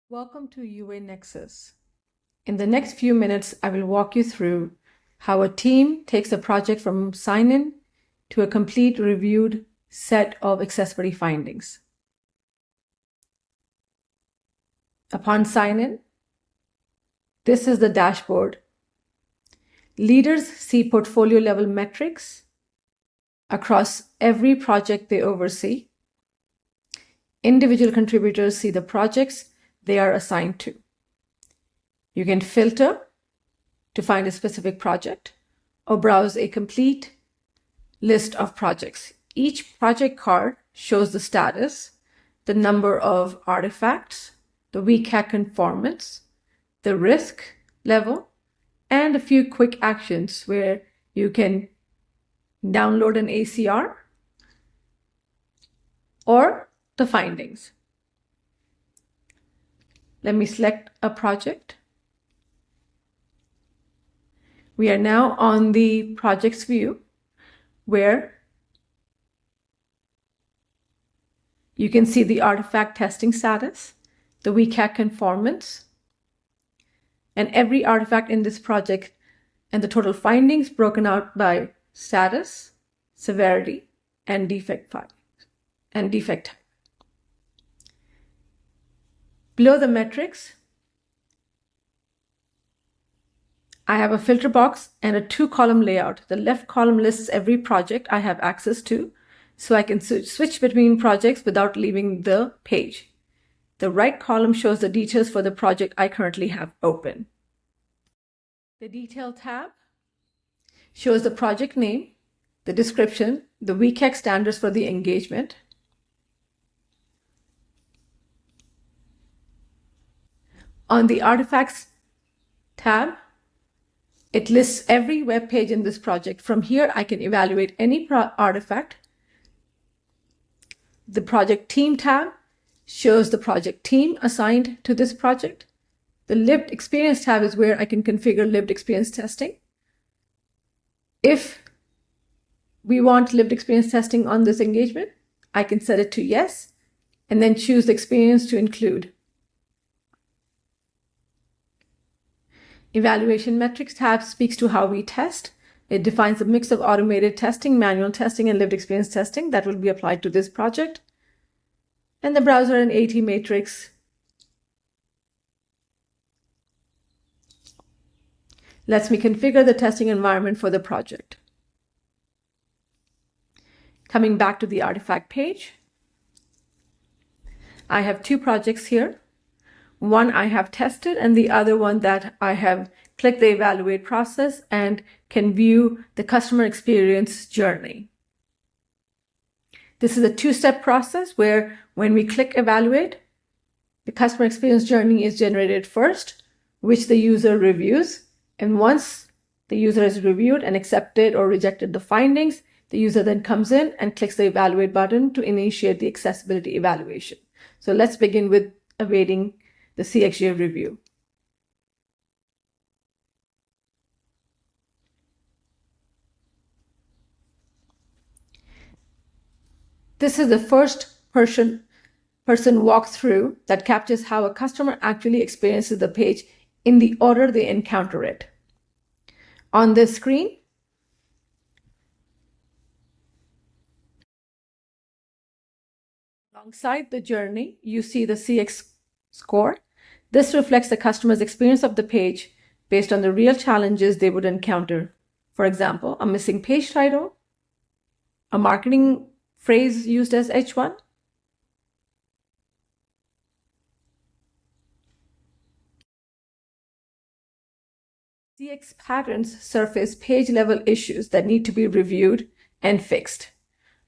Welcome to UA Nexus. In the next few minutes, I will walk you through how a team takes a project from sign-in to a complete reviewed set of accessibility findings. Upon sign-in, this is the dashboard. Leaders see portfolio level metrics across every project they oversee. Individual contributors see the projects they are assigned to. You can filter to find a specific project or browse a complete list of projects. Each project card shows the status, the number of artifacts, the WCAG conformance, the risk level, and a few quick actions where you can download an ACR or the findings. Let me select a project. We are now on the projects view where you can see the artifact testing status, the WCAG conformance, and every artifact in this project and the total findings broken out by status, severity, and defect type. Below the metrics, I have a filter box and a 2-column layout. The left column lists every project I have access to, so I can switch between projects without leaving the page. The right column shows the details for the project I currently have open. The Detail tab shows the project name, the description, the WCAG standards for the engagement. On the Artifacts tab, it lists every web page in this project. From here, I can evaluate any artifact. The Project Team tab shows the project team assigned to this project. The Lived Experience tab is where I can configure lived experience testing. If we want lived experience testing on this engagement, I can set it to yes, and then choose the experience to include. Evaluation Metrics tab speaks to how we test. It defines a mix of automated testing, manual testing, and lived experience testing that will be applied to this project. And the browser and AT matrix lets me configure the testing environment for the project. Coming back to the artifact page, I have 2 projects here. One I have tested and the other one that I have clicked the evaluate process and can view the customer experience journey. This is a 2-step process where when we click evaluate, the customer experience journey is generated first, which the user reviews. And once the user has reviewed and accepted or rejected the findings, the user then comes in and clicks the evaluate button to initiate the accessibility evaluation. So let's begin with awaiting the CXJ review. This is the first person walkthrough that captures how a customer actually experiences the page in the order they encounter it. On this screen, alongside the journey, you see the CX score. This reflects the customer's experience of the page based on the real challenges they would encounter. For example, a missing page title, a marketing phrase used as H1, CX patterns surface page-level issues that need to be reviewed and fixed.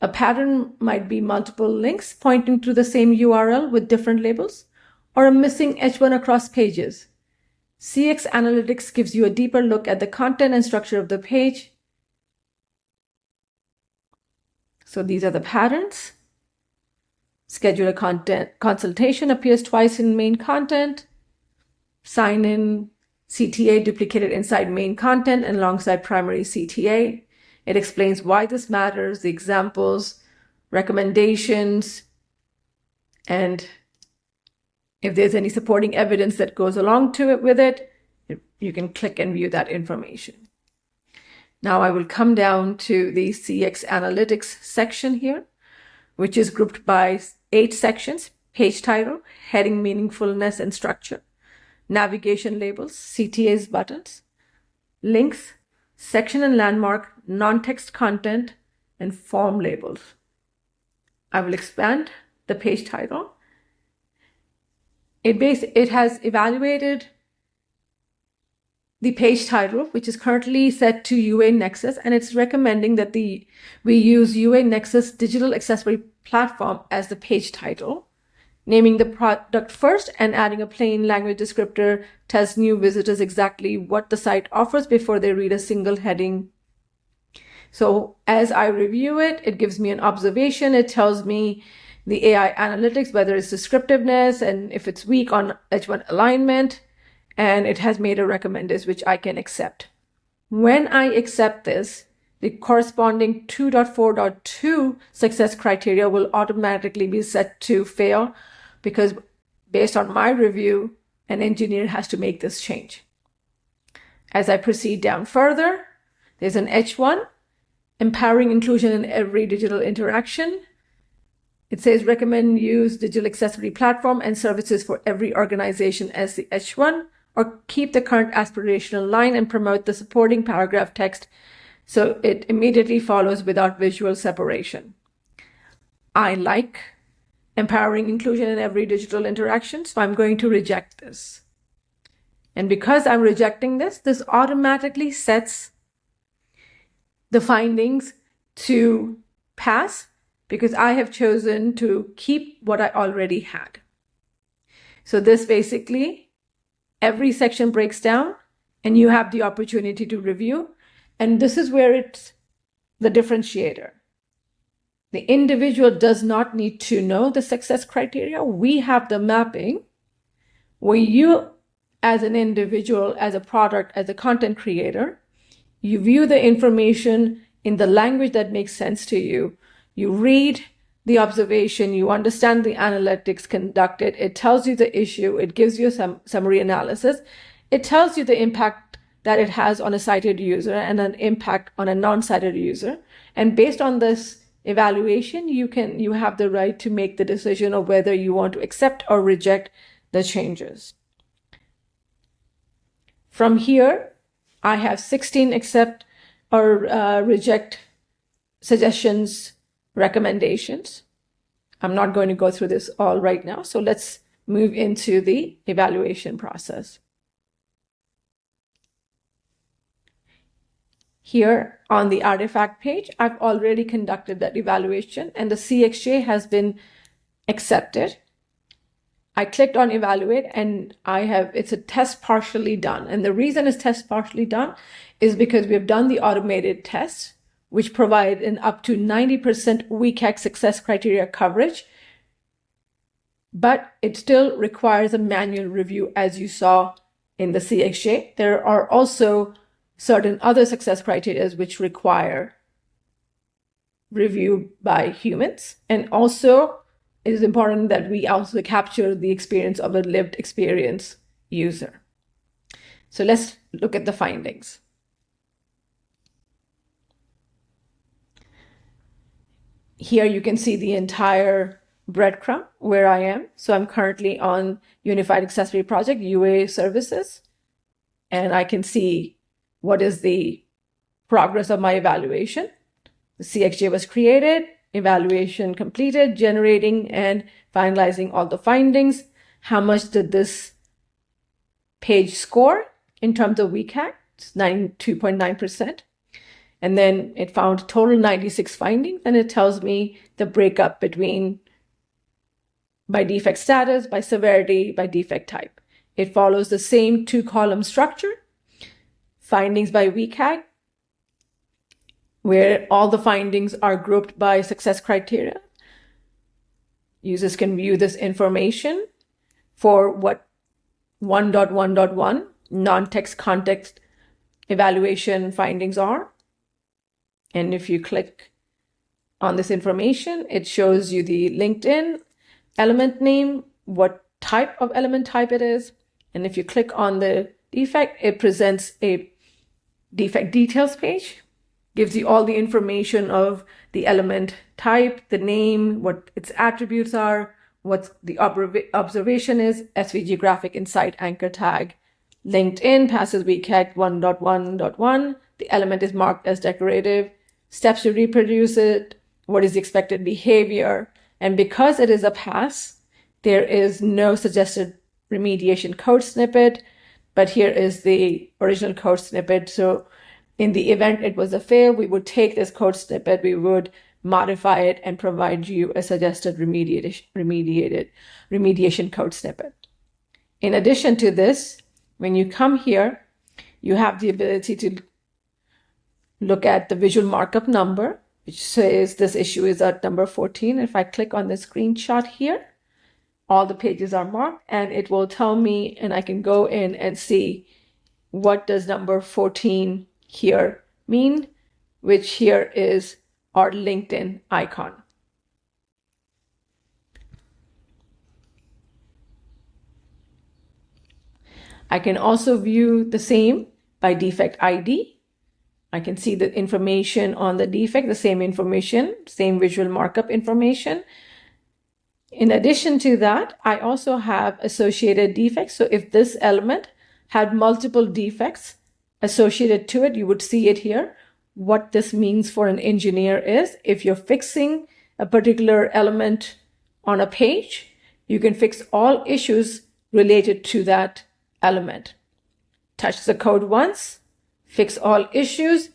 A pattern might be multiple links pointing to the same URL with different labels, or a missing H1 across pages. CX Analytics gives you a deeper look at the content and structure of the page. So these are the patterns. Schedule a content consultation appears twice in main content. Sign in CTA duplicated inside main content and alongside primary CTA. It explains why this matters, the examples, recommendations, and If there's any supporting evidence that goes along to it with it, you can click and view that information. Now I will come down to the CX Analytics section here, which is grouped by 8 sections: page title, heading meaningfulness and structure, navigation labels, CTAs buttons, links, section and landmark, non-text content, and form labels. I will expand the page title. It has evaluated the page title, which is currently set to UA Nexus, and it's recommending that we use UA Nexus Digital Accessory Platform as the page title. Naming the product first and adding a plain language descriptor tells new visitors exactly what the site offers before they read a single heading. So as I review it, it gives me an observation. It tells me the AI analytics, whether it's descriptiveness and if it's weak on H1 alignment, and it has made a recommendation which I can accept. When I accept this, the corresponding 2.4.2 success criteria will automatically be set to fail, because based on my review, an engineer has to make this change. As I proceed down further, there's an H1, empowering inclusion in every digital interaction. It says recommend use digital accessory platform and services for every organization as the H1, or keep the current aspirational line and promote the supporting paragraph text so it immediately follows without visual separation. I like empowering inclusion in every digital interaction, so I'm going to reject this. And because I'm rejecting this, this automatically sets the findings to pass, because I have chosen to keep what I already had. So this basically, every section breaks down and you have the opportunity to review. And this is where it's the differentiator. The individual does not need to know the success criteria. We have the mapping where you, as an individual, as a product, as a content creator, you view the information in the language that makes sense to you. You read the observation, you understand the analytics conducted, it tells you the issue, it gives you some summary analysis, it tells you the impact that it has on a cited user and an impact on a non-cited user. And based on this evaluation, you have the right to make the decision of whether you want to accept or reject the changes. From here, I have 16 accept or reject suggestions, recommendations. I'm not going to go through this all right now, so let's move into the evaluation process. Here on the artifact page, I've already conducted that evaluation and the CXJ has been accepted. I clicked on evaluate and it's a test partially done. And the reason it's test partially done is because we have done the automated tests, which provide an up to 90% WCAG success criteria coverage, but it still requires a manual review, as you saw in the CXJ. There are also certain other success criteria which require review by humans. And also, it is important that we also capture the experience of a lived experience user. So let's look at the findings. Here you can see the entire breadcrumb where I am. So I'm currently on Unified Accessory Project, UA Services, and I can see what is the progress of my evaluation. The CXJ was created, evaluation completed, generating and finalizing all the findings. How much did this page score in terms of WCAG? It's 92.9%. And then it found total 96 findings, and it tells me the breakup between by defect status, by severity, by defect type. It follows the same 2-column structure, findings by WCAG, where all the findings are grouped by success criteria. Users can view this information for what 1.1.1 non-text context evaluation findings are. And if you click on this information, it shows you the LinkedIn element name, what type of element type it is. And if you click on the defect, it presents a defect details page, gives you all the information of the element type, the name, what its attributes are, what the observation is, SVG graphic insight anchor tag, linked in, passes WCAG 1.1.1, the element is marked as decorative, steps to reproduce it, what is the expected behavior, and because it is a pass, there is no suggested remediation code snippet, but here is the original code snippet. So in the event it was a fail, we would take this code snippet, we would modify it and provide you a suggested remediation code snippet. In addition to this, when you come here, you have the ability to look at the visual markup number, which says this issue is at number 14. If I click on the screenshot here, all the pages are marked and it will tell me, and I can go in and see what does number 14 here mean, which here is our LinkedIn icon. I can also view the same by defect ID. I can see the information on the defect, the same information, same visual markup information. In addition to that, I also have associated defects. So if this element had multiple defects associated to it, you would see it here. What this means for an engineer is if you're fixing a particular element on a page, you can fix all issues related to that element. Touch the code once, fix all issues,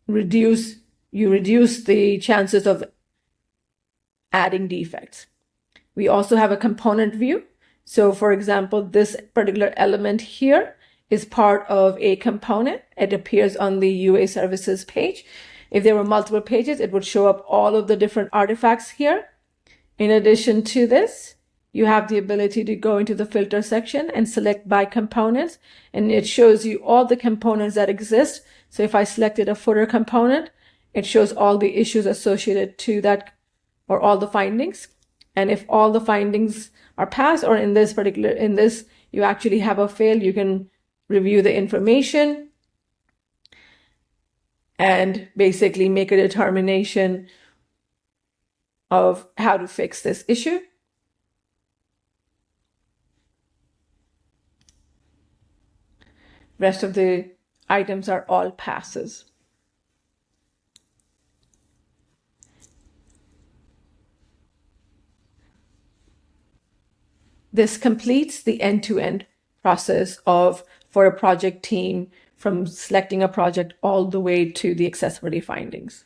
reduce the chances of adding defects. We also have a component view. So for example, this particular element here is part of a component. It appears on the UA services page. If there were multiple pages, it would show up all of the different artifacts here. In addition to this, you have the ability to go into the filter section and select by components, and it shows you all the components that exist. So if I selected a footer component, it shows all the issues associated to that, or all the findings. And if all the findings are passed, or in this you actually have a fail, you can review the information and basically make a determination of how to fix this issue. Rest of the items are all passes. This completes the end-to-end process for a project team from selecting a project all the way to the accessibility findings.